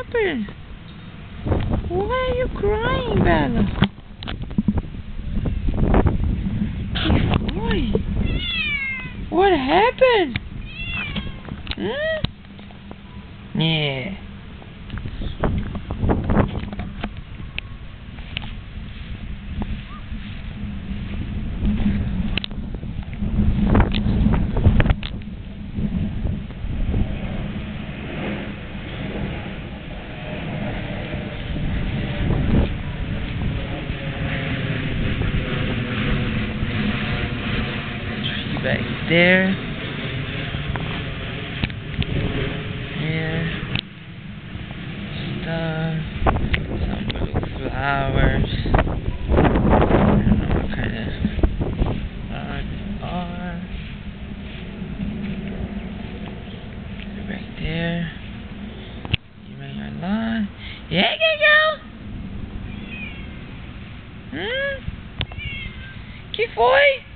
happened? Why are you crying, Bella? Boy, what happened? Yeah. Back there. Here. Stuff. Some blue flowers. I don't know what kind of flowers they are. Back there. You made your lawn. Yeah, go. Que foi?